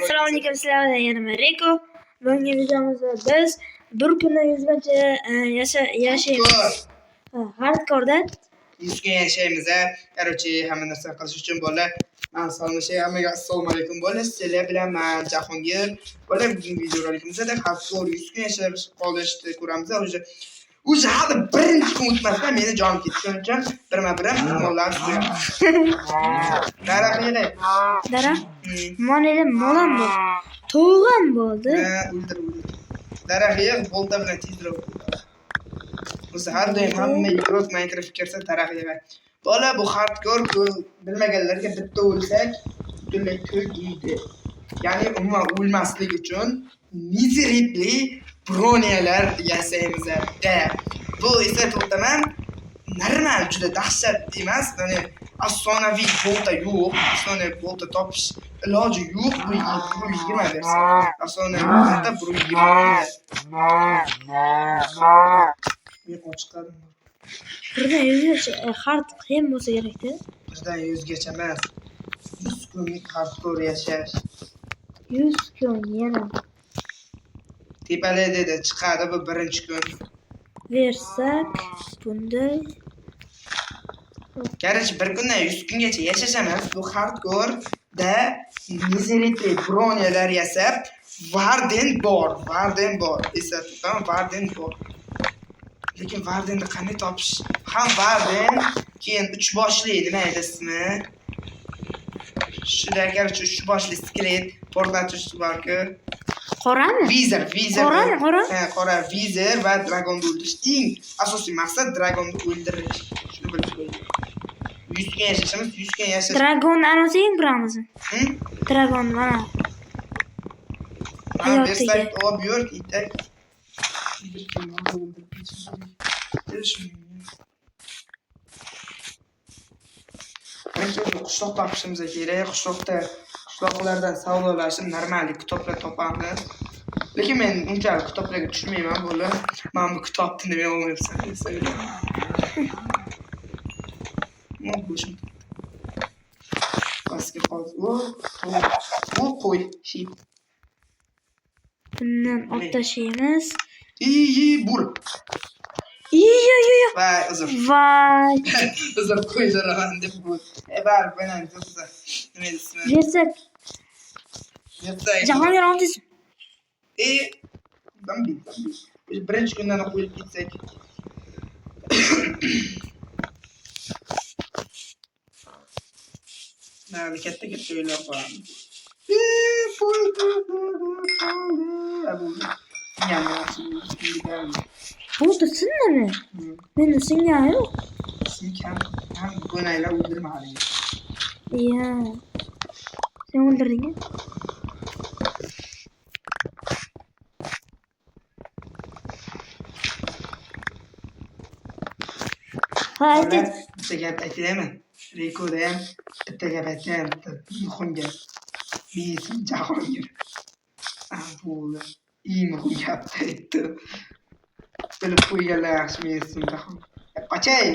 Assalomu alaykum, sizlarga yana Reko. Bugungi videomizda biz bir kunda 100 gacha yashaymiz. Hardcore-da 100 kun yashaymiz. Короче, hamma narsa qilish uchun bo'lar. Men hammaga assalomu alaykum bo'lar. Sizlar bilan men Jahongir. Bo'lar bugungi videolarimizdagi hardcore 100 kun yashash qolishni ko'ramiz. O'zi hali birinchi kun o'tmasdan meni jonim ketdi. Shuning uchun birma-bir mollarni so'yamiz. Daraxtlar. daraxt. Moneda molam bo'ldi. To'g'an bo'ldi. O'ldir. Daraxtga bolta bilan tezroq. O'zi har doim hamma yugurib Minecraft kirsa daraxtga. Bola bu hardcore bilmaganlarga bitta o'lsak butunlay to'ydi. Ya'ni umuman o'lmaslik uchun miserably broniyalar yasaymiz. Bu esa to'xtaman normal juda dahshat emas. Ya'ni afsonaviy bolta yo'q. Afsonaviy bolta topish iloji yo'q. Bu 20 versiya. Afsonaviy bolta 20. Men ochiqladim. Birdan 100 gacha hard qiyin bo'lsa kerak-da. Birdan 100 gacha emas. 100 kunlik hardcore yashash. 100 kun yana. Tepali dedi chiqadi bu birinchi kun. Versak bunday. Garchi bir kunda 100 kungacha yashashamas. Bu hardcore da miserably broniyalar yasab, Varden bor. Eslatdim, Varden bor. Lekin Vardenni qanday topish? Ham Varden, keyin 3 boshli nima edi ismi? Shunday garchi 3 boshli skelet portlatish bor-ku. Qorami? Vizor. Qora. Qora vizor va dragonni o'ldirish. Eng asosiy maqsad dragonni o'ldirish. Shuni bilib qo'ying. 100 kun yashashimiz, 100 kun yashash. Dragonni anosiga kiramizmi? Dragon mana. Hayotiga. O buyur itak. Qishloq topishimiz kerak. Qishloqlardan savdolashib normallik kitoblar topamiz. Lekin men unchalik kitoblarga tushmayman bo'la. Men bu kitobni nima olmayapsan desam. Nima bo'lishim? Paske hozir bu qo'y sheep. Bundan otashimiz. Bul. Vay uzr. Vay. Uzr qo'ydiraman deb bu. Bar bilan to'sa. Nima ismi? Versak. Jahongir onsiz. Dambi. Birinchi kundan qo'yib ketsak. Nari katta o'ylar qo'yamiz. Bu da sinmi? Benim singan yo'q. Singan. Ham go'naylar o'ldirmading. Iya. Sen o'ldirding. Haydi. Bitta gap aytaymi? Rekoda ham bitta gap aytaymi? Muhim gap. Men Jahongir. Bu muhim gap aytdi. Bilib qo'yganlar yaxshi men Jahongir. Qachay.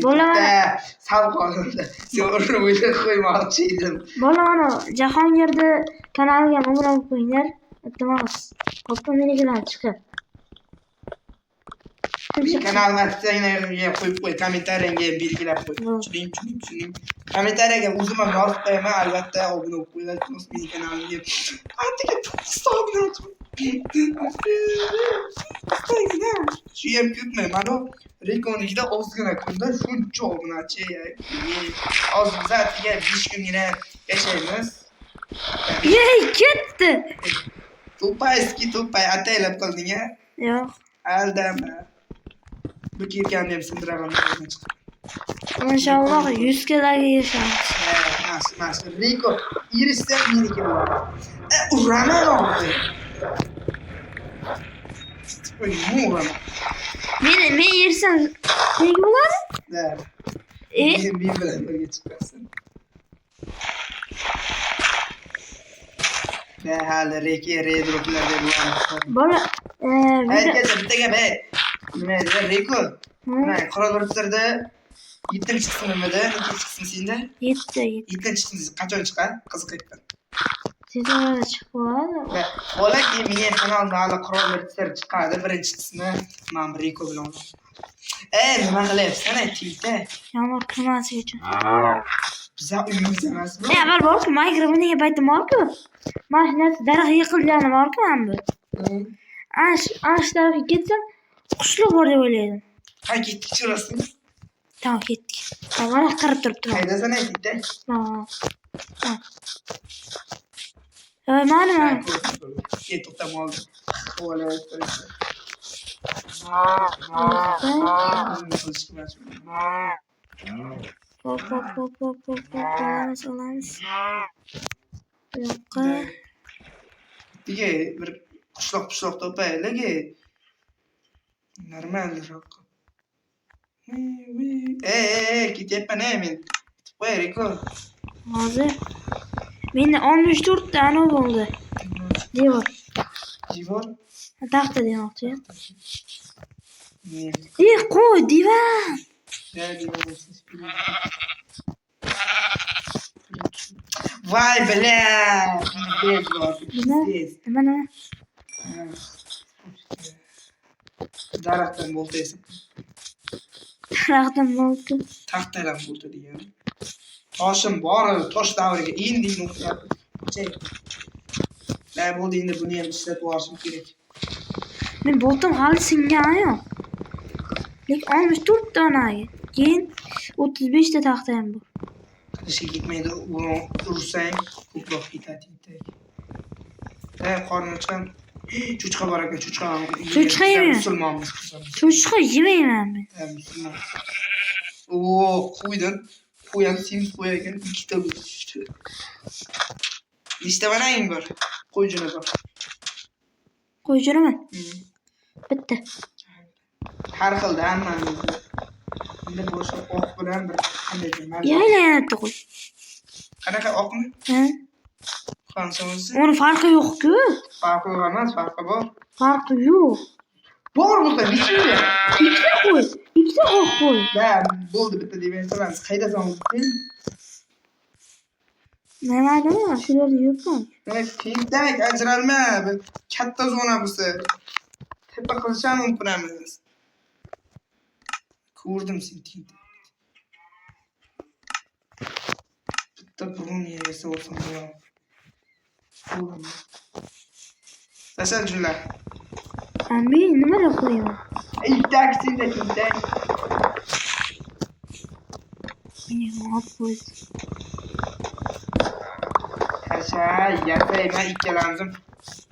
Bo'laman. Sal qoldi. Sen o'rnini o'ylab qo'ymoqchi edim. Bo'laman. Jahongirni kanaliga obuna bo'lib qo'yinglar. Iltimos. Qopqa menikidan chiqib. Kanalni aksiyanglarga qo'yib qo'y, kommentariyangga belgilab qo'y. Tushuning. Kommentariyaga o'zim ham yozib qo'yaman, albatta obuna bo'lib qo'yinglar mening kanalimga. Antiga obuna shu ham ko'pmi? Mana Rekonikida ozgina kunda shuncha obunachi. Hozir biz atiga 5 kungina yashaymiz. Yey, ketdi. To'pay ataylab qolding-a? Yo'q. Aldama. Bu kirgan ham sindiraman. Inshaalloh 100 gaga yashaymiz. Mas. Reko irishsa meniki bo'ladi. Uraman oldi. Uraman. Men yersam nega bo'ladi? Men bilan birga chiqasan. Hali redroplarga bo'ladi. Bola, Aytgacha bitta gap. Nima edi? Reko. Mana Qora-Qo'rg'onda 7-qismimida, necha qismi senda? 7. 7-qismi qachon chiqadi? Qiziqayapman. Tez orada chiqib qoladi. Bolaki men kanalda hali qurollar chiqadi. Birinchi qismi men Riko bilan olaman. Nima qilyapsan aytingda? Yomg'ir turmasi uchun. Biza uyimiz emasmi? Avval borku Minecraft nega baytim borku? Mana shu narsa daraxt yiqilgani borku mana bu. Ash tarafga ketsam qushlar bor deb o'ylaydim. Ha ketdik chirasini. Tamam ketdik. Mana qarab turibdi. Qaydasan aytingda? Mana. To'xtab oldi. Olamiz. Yo'qqa. Diga bir qishloq topaylik. Normalroq. Ketyapman men. Qo'y Riko. Hozir. Menda 64 ta ana bo'ldi. Devor. Taxta demoqchi. Qo'y divan. Voy bля. Nima? Daraxtdan bo'ldi esa. Daraxtdan bo'ldi. Taxtadan bo'ldi degan. Toshim bor, tosh davriga endik nuqta. Bo'ldi endi buni ham ishlatib olishim kerak. Men botim hali singani yo'q. Lekin 64 ta onaga. Keyin 35 ta taxta ham bor. Qilishga ketmaydi, uni ursang ko'proq ketadi. Qorni ochgan. Cho'chqa bor ekan, cho'chqa. Cho'chqa yeyman. Musulmonmiz. Cho'chqa yemayman men. Musulmon. Qo'ydim. Qo'yam semiz qo'y ekan, ikkita bo'lishdi. Nechta banang bor? Qo'y juni bor. Qo'y junimi? Bitta. Har xilda hammamizda. Endi boshqa oq bilan bir qanday deyman? Yaylanadi qo'y. Qanaqa oqmi? Ha? Qanchasi? Uni farqi yo'q-ku. Farqi yo'q emas, farqi bor. Farqi yo'q. Bor bo'lsa nechta? Ikkita qo'y. Ikkita oq qo'y. Bo'ldi bitta deb aytamiz. Qaydasan o'zi? Nima deyman? Shu yerda yo'qmi? Tentak ajralma. Katta zona bo'lsa. Tepa qilisham mumkin emas. Ko'rdim sen tentak. Bitta burun yesa olsam bo'lar. Tasal junlar. Ambi nima qilyapman? Tentak. Meni olib qo'y. Qashay, yasayman ikkalamiz.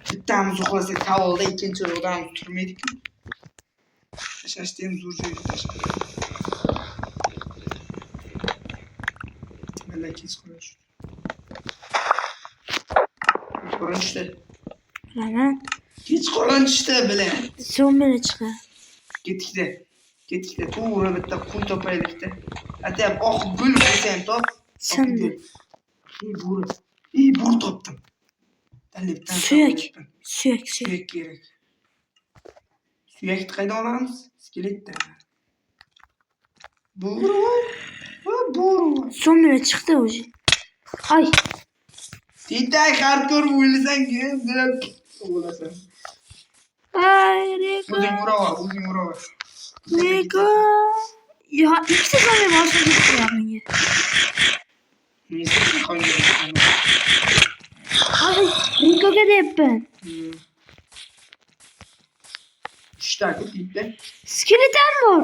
Bittamiz uxlasak savolda ikkinchi odam turmaydi-ku. Tashashdan zo'r joyga tashlab. Mana kech qolish. Ko'rinishdi. Bilaman. Kech qolinishdi bilan. So'mini chiqar. Ketdik-da. To'g'ri bitta qo'y topaylik-da. Atayap oq gul bo'lsa ham top. Sindi. Bur topdim. Suyak kerak. Suyakni qaydan olamiz? Skeletdan. Bur. So'mini chiqdi o'zi. Ay. Tentak hardcore o'ylasang-ku, bo'lasan. Ay, Riko. O'zing uraver. Riko. Ya, ikkita zombie boshqa ketdi menga. Ay, Rikoga deyapman. Uchta bitta. Skelet ham bor.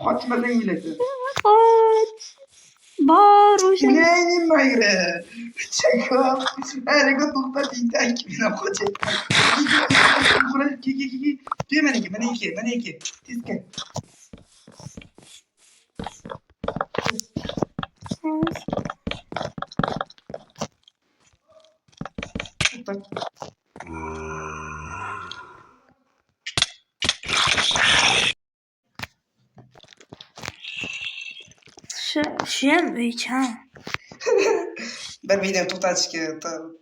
Qochmasang biladi. Qoch. Bor o'sha. Nima mayra? Cheko. Riko to'xta tentak meni qochayapti. Ke. Mana iki. Tezga. Shuyam o'ychan. Bir video to'xtatishga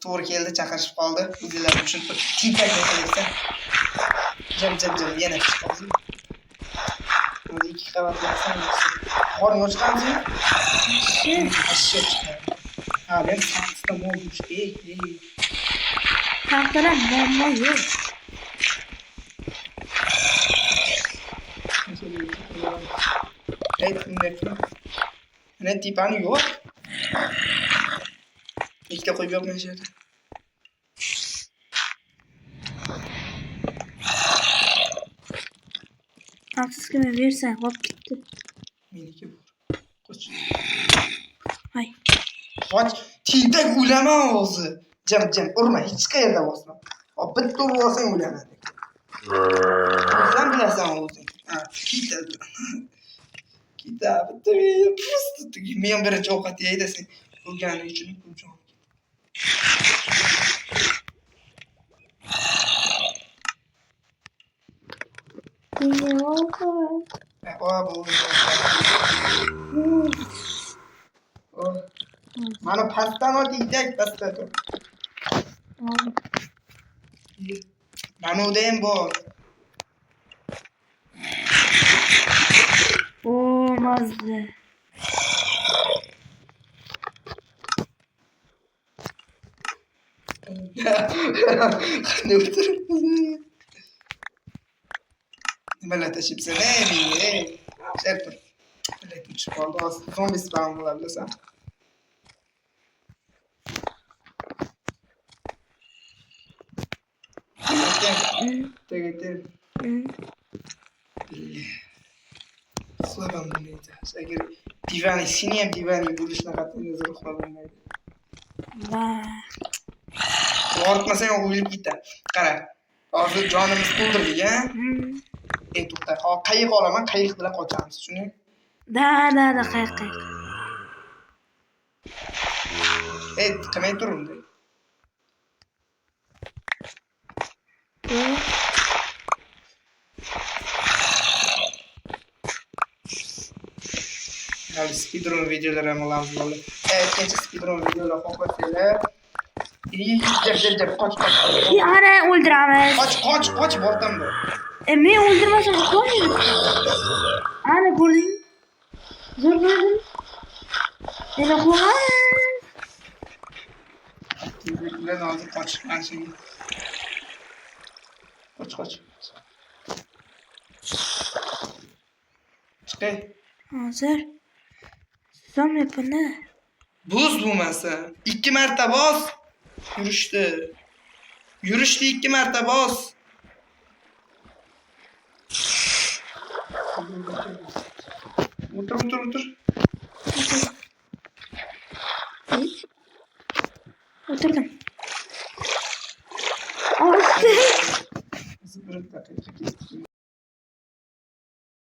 to'g'ri keldi, chaqirishib qoldi. O'zinglar uchun tentak qilyapsan. Jim yana chiqib qoldi. O'zi ikki qavat bo'lsa, qorni ochgansiz? Halen saksıda mı olmuş? Tahtalar bomba yok. Ne tipanı yok. İlk koyup yok mesela. Haksız kime verirsen hop gitti. Meniki vur. Koç. Ay. Koç. Tintek ulama ağzı. Cem urma. Hiç kayırda basma. O bitti olursan ulama. Sen bilesin ağzın. Ha, kita. Kita. Bitti. Pust. Miyan biri çok atıyaydı sen. Bu gani için bu çok. Ne oldu? Mana pastdan o'tdik, pastda tur. Mana udayım bor. Olmazdı. Ne oturup? Nimalar tashibsan, menga. Sharpir. Lekin chiqoldi, hozir zombi spawn bo'ladi, bilasan. Tegetim. Uxlabam bo'lmaydi. Agar divani, seni ham divani bo'lishni qat'iy uxlab bo'lmaydi. Va. Ortmasang o'lib ketadi. Qara. Hozir jonimiz to'ldirdik, ha? To'xta. Hop, qayiq olaman, qayiq bilan qochamiz, tushunding? Da, qayiq. Qilmay tur unda. Hali speedrun videolar ham olamiz bo'ldi. Ikkinchi speedrun videolar xohlasanglar, jab, qoch. Ana o'ldiramiz. Qoch, bortam bor. Men o'ldirmasam qo'ymaydi. Ana ko'rding? Zo'r ko'rding? Yana qo'yamiz. Tezliklar hozir qoch, mana shu. Qoch. Chiqay. Hozir. Zom yapana. Buz bo'lmasa, 2 marta bos. Yurishdi 2 marta bos. O'tir. O'tirdim. Bir daqiqa.